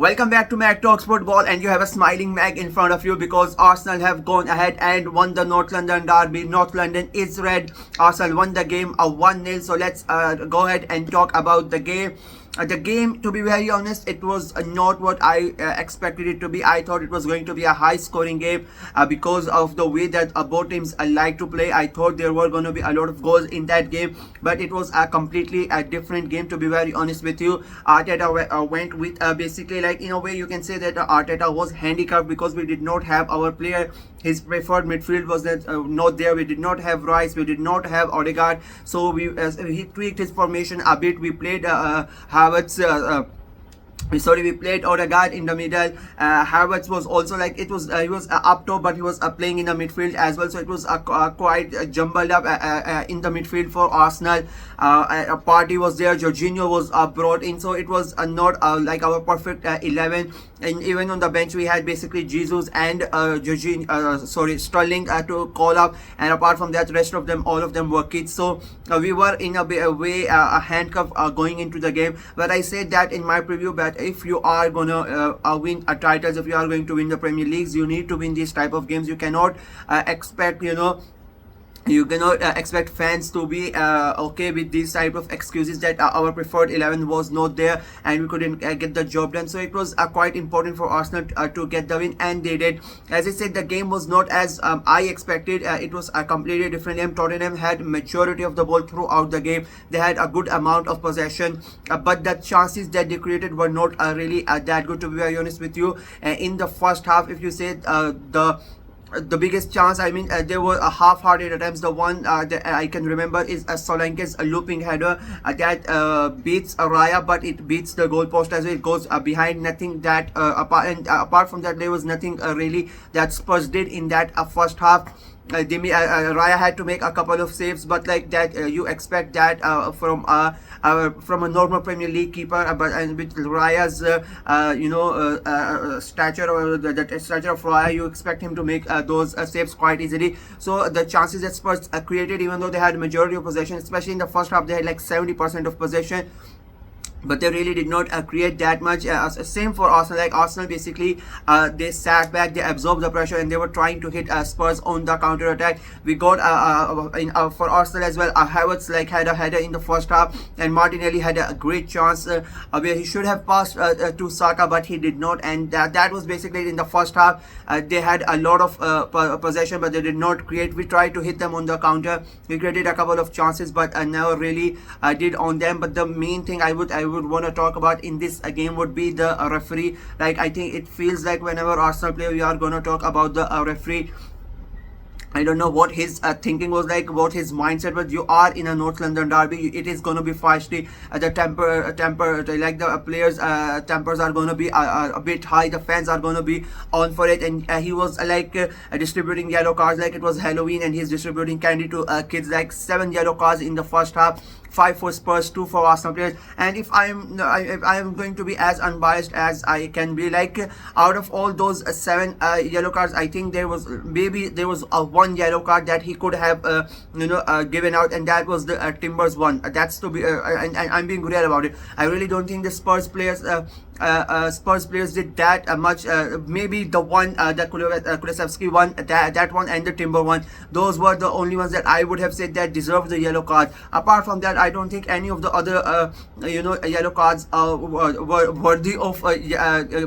Welcome back to Mac Talks Football, and you have a smiling Mac in front of you because Arsenal have gone ahead and won the North London derby. North London is red. Arsenal won the game 1-0. So let's go ahead and talk about the game. The game, to be very honest, it was not what I expected it to be. I thought it was going to be a high-scoring game because of the way that both teams like to play. I thought there were going to be a lot of goals in that game, but it was a completely different game, to be very honest with you. Arteta went with basically, like, in a way you can say that Arteta was handicapped because we did not have our player. His preferred midfield was not there. We did not have Rice. We did not have Odegaard. So he tweaked his formation a bit. We played Havertz. We played Odegaard in the middle. Havertz was also like he was up top, but he was playing in the midfield as well. So it was quite jumbled up in the midfield for Arsenal. A party was there. Jorginho was brought in, so it was not like our perfect 11. And even on the bench, we had basically Jesus and Sterling to call up. And apart from that, rest of them, all of them were kids. So we were in a way a handcuff going into the game. But I said that in my preview that if you are gonna win titles, if you are going to win the Premier Leagues, you need to win these type of games. You cannot expect, you cannot expect fans to be okay with these type of excuses that our preferred 11 was not there and we couldn't get the job done. So it was quite important for Arsenal to get the win, and they did. As I said, the game was not as I expected. It was a completely different game. Tottenham had majority of the ball throughout the game. They had a good amount of possession, but the chances that they created were not really that good, to be very honest with you. In the first half, if you say the biggest chance, I mean, there were half-hearted attempts. The one that I can remember is Solanke's looping header that beats Raya, but it beats the goalpost as well. It goes behind. Nothing that apart from that, there was nothing really that Spurs did in that first half. Raya had to make a couple of saves, but like that, you expect that from a normal Premier League keeper. But and with Raya's stature, or the stature of Raya, you expect him to make those saves quite easily. So the chances that Spurs created, even though they had majority of possession, especially in the first half, they had like 70% of possession, but they really did not create that much. Same for Arsenal. Like Arsenal, basically, they sat back, they absorbed the pressure, and they were trying to hit Spurs on the counter attack. We got for Arsenal as well. Havertz had a header in the first half, and Martinelli had a great chance where he should have passed to Saka, but he did not. And that was basically in the first half. They had a lot of possession, but they did not create. We tried to hit them on the counter. We created a couple of chances, but never really did on them. But the main thing I would want to talk about in this game would be the referee. Like, I think it feels like whenever Arsenal play, we are going to talk about the referee. I don't know what his thinking was like, what his mindset was. You are in a North London derby. It is going to be feisty. The like the players' tempers are going to be a bit high. The fans are going to be on for it. And he was distributing yellow cards like it was Halloween, and he's distributing candy to kids. Like 7 yellow cards in the first half. 5 for Spurs, 2 for Arsenal players. And if I'm going to be as unbiased as I can be, like out of all those 7 yellow cards, I think there was one yellow card that he could have given out, and that was the Timbers one. That's to be and I'm being real about it. I really don't think the Spurs players did that much. Maybe the one that Kulusevski one, that one, and the Timber one, those were the only ones that I would have said that deserved the yellow card. Apart from that, I don't think any of the other yellow cards were worthy of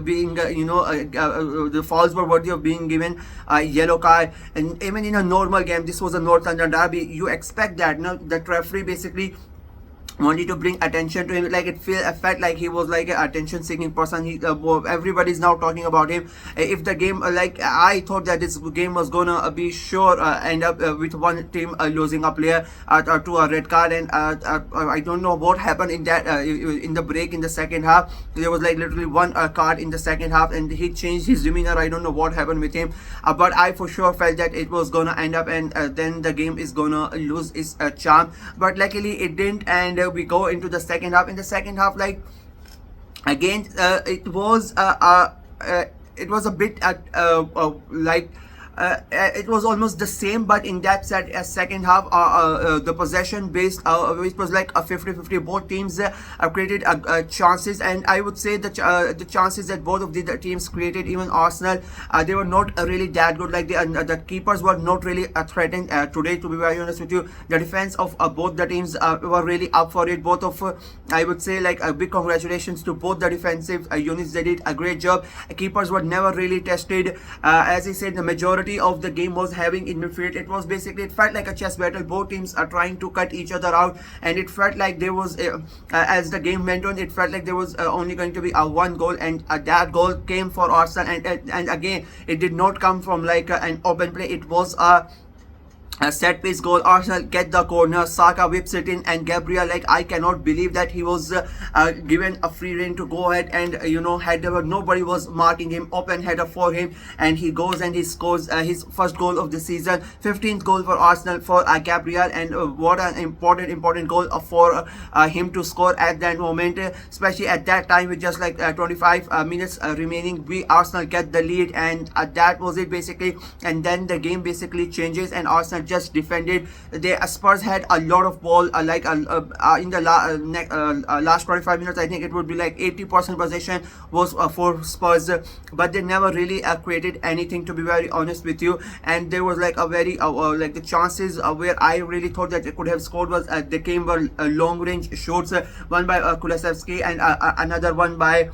being the fouls were worthy of being given a yellow card. And even in a normal game, this was a North London derby, you expect that. The referee basically wanted to bring attention to him. Like it felt like he was like an attention seeking person. Everybody's now talking about him. If the game, like I thought that this game was gonna be sure end up with one team losing a player to a red card, and I don't know what happened in that in the break in the second half. There was like literally one card in the second half, and he changed his demeanor. I don't know what happened with him, but I for sure felt that it was gonna end up, and then the game is gonna lose its charm. But luckily it didn't, and we go into the second half. In the second half, like again, it was a bit it was almost the same, but in that second half, the possession based, it was like a 50-50. Both teams created chances, and I would say the chances that both of the teams created, even Arsenal, they were not really that good. Like the keepers were not really threatened today. To be very honest with you, the defense of both the teams were really up for it. Both of I would say like a big congratulations to both the defensive units. They did a great job. Keepers were never really tested. As I said, the majority of the game was having in midfield. It was basically, it felt like a chess battle. Both teams are trying to cut each other out, and it felt like there was as the game went on, it felt like there was only going to be a one goal, and that goal came for Arsenal, and again, it did not come from like an open play. It was a set piece goal. Arsenal get the corner, Saka whips it in, and Gabriel, like, I cannot believe that he was given a free rein to go ahead and nobody was marking him, open header for him, and he goes and he scores his first goal of the season, 15th goal for Arsenal for Gabriel, and what an important goal for him to score at that moment, especially at that time with just like 25 minutes remaining. Arsenal get the lead, and that was it basically, and then the game basically changes, and Arsenal just defended. The Spurs had a lot of ball, in the last 25 minutes. I think it would be like 80% possession was for Spurs, but they never really created anything, to be very honest with you. And there was like a very like the chances where I really thought that they could have scored was they came were long range shots, one by Kulusevski and another one by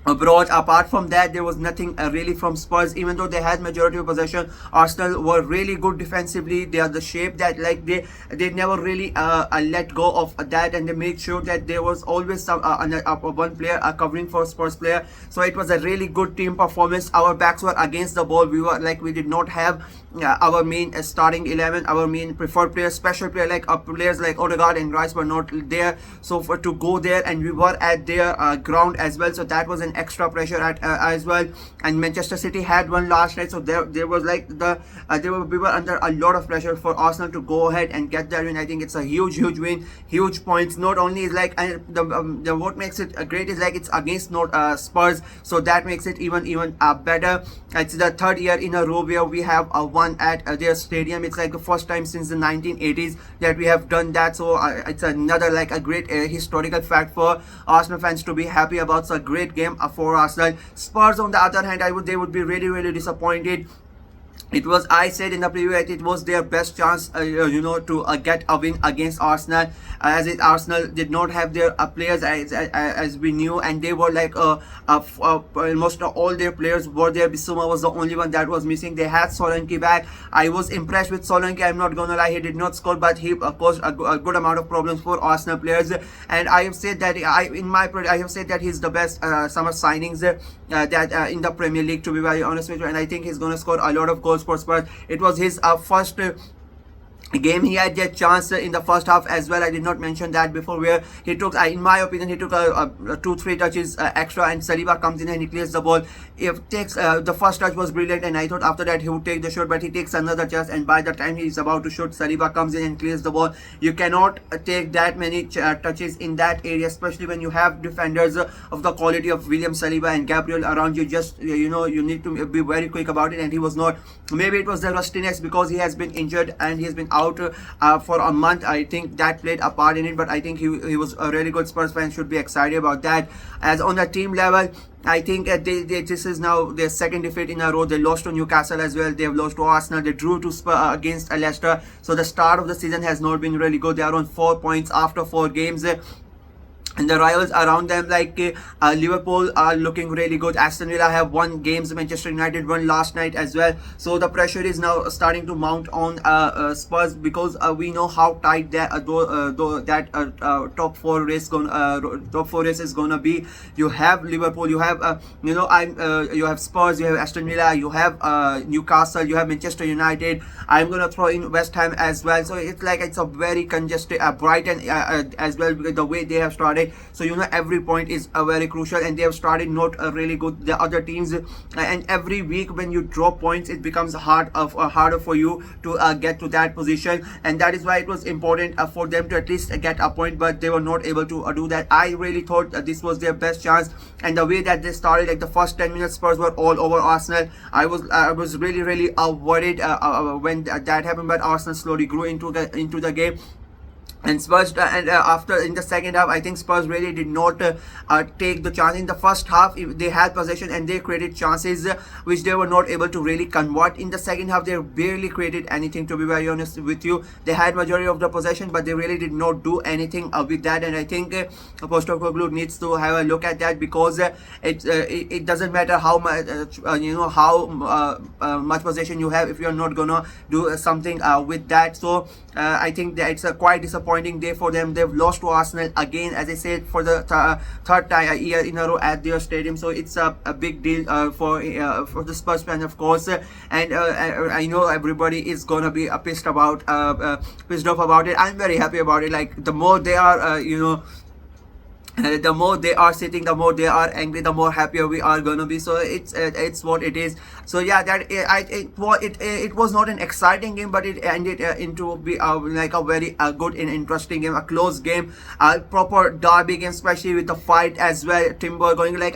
abroad. Apart from that, there was nothing really from Spurs. Even though they had majority of possession, Arsenal were really good defensively. They are the shape that like they never really let go of that, and they made sure that there was always some one player covering for Spurs player. So it was a really good team performance. Our backs were against the ball. We did not have our main starting 11, our main preferred players, special player like players like Odegaard and Rice were not there. So to go there, and we were at their ground as well, so that was an extra pressure as well. And Manchester City had one last night, so there was like we were under a lot of pressure for Arsenal to go ahead and get that win. I think it's a huge win, huge points. Not only is like the what makes it great is like it's against not Spurs, so that makes it even better. It's the third year in a row where we have won at their stadium. It's like the first time since the 1980s that we have done that, so it's another like a great historical fact for Arsenal fans to be happy about. So a great game for Arsenal. Spurs on the other hand, they would be really disappointed. It was, I said in the preview, that it was their best chance, to get a win against Arsenal. Arsenal did not have their players as we knew, and they were like almost all their players were there. Bissouma was the only one that was missing. They had Solanke back. I was impressed with Solanke. I'm not gonna lie, he did not score, but he caused a good amount of problems for Arsenal players. And I have said that I have said that he's the best summer signings that in the Premier League, to be very honest with you. And I think he's gonna score a lot of goals for Spurs. It was his first game. He had that chance in the first half as well. I did not mention that before, where he took, in my opinion, he took 2-3 touches extra, and Saliba comes in and he clears the ball. It takes the first touch was brilliant, and I thought after that he would take the shot, but he takes another chance, and by the time he is about to shoot, Saliba comes in and clears the ball. You cannot take that many touches in that area, especially when you have defenders of the quality of William Saliba and Gabriel around you. Just you need to be very quick about it, and he was not. Maybe it was the rustiness because he has been injured and he has been out for a month. I think that played a part in it, but I think he was a really good. Spurs fans should be excited about that. As on the team level, I think this is now their second defeat in a row. They lost to Newcastle as well. They have lost to Arsenal. They drew to against Leicester. So the start of the season has not been really good. They are on 4 points after 4 games. And the rivals around them like Liverpool are looking really good. Aston Villa have won games. Manchester United won last night as well. So the pressure is now starting to mount on Spurs, because we know how tight that top 4 race is gonna be. You have Liverpool, you have you have Spurs, you have Aston Villa, you have Newcastle, you have Manchester United. I'm gonna throw in West Ham as well. So it's like it's a very congested Brighton as well, because the way they have started. side. So every point is very crucial, and they have started not really good the other teams, and every week when you drop points it becomes harder for you to get to that position, and that is why it was important for them to at least get a point, but they were not able to do that. I really thought this was their best chance, and the way that they started, like the first 10 minutes Spurs were all over Arsenal. I was really worried when that happened, but Arsenal slowly grew into the game. And Spurs after in the second half, I think Spurs really did not take the chance. In the first half they had possession and they created chances which they were not able to really convert. In the second half they barely created anything, to be very honest with you. They had majority of the possession, but they really did not do anything with that, and I think Postecoglou needs to have a look at that, because it doesn't matter how much much possession you have if you're not gonna do something with that. So I think that it's a quite disappointing day for them. They've lost to Arsenal again, as I said, for the third time year in a row at their stadium. So it's a big deal for the Spurs fan, of course. And I know everybody is gonna be pissed off about it. I'm very happy about it. Like, the more they are, the more they are sitting, the more they are angry, the more happier we are gonna be. So it's what it is. So yeah, it was not an exciting game, but it ended into be like a very good and interesting game, a close game, a proper derby game, especially with the fight as well. Timber going, like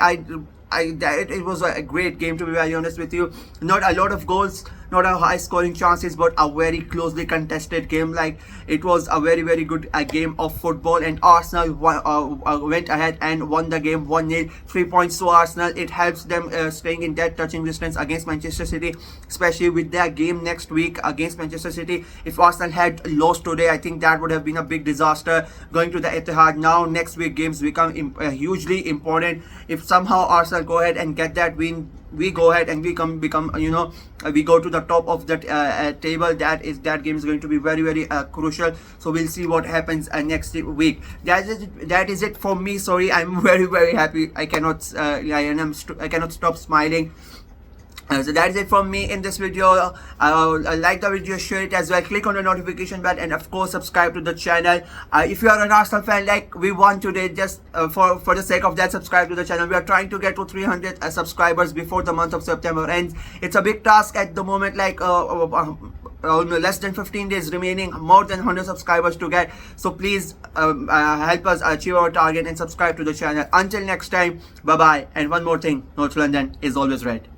it was a great game, to be very honest with you. Not a lot of goals, not a high scoring chances, but a very closely contested game. Like, it was a very good game of football, and Arsenal went ahead and won the game 1-0, 3 points to Arsenal. It helps them staying in that touching distance against Manchester City, especially with their game next week against Manchester City. If Arsenal had lost today, I think that would have been a big disaster going to the Etihad. Now next week games become hugely important. If somehow Arsenal go ahead and get that win, we go ahead and we become we go to the top of that table. That game is going to be very crucial. So we'll see what happens next week. That is it for me. Sorry, I'm very happy. I cannot stop smiling. So that is it from me in this video. Like the video, share it as well, click on the notification bell, and of course subscribe to the channel. If you are an Arsenal fan like we want today, just for the sake of that, subscribe to the channel. We are trying to get to 300 subscribers before the month of September ends. It's a big task at the moment, like less than 15 days remaining, more than 100 subscribers to get. So please help us achieve our target and subscribe to the channel. Until next time, bye bye. And one more thing, North London is always red.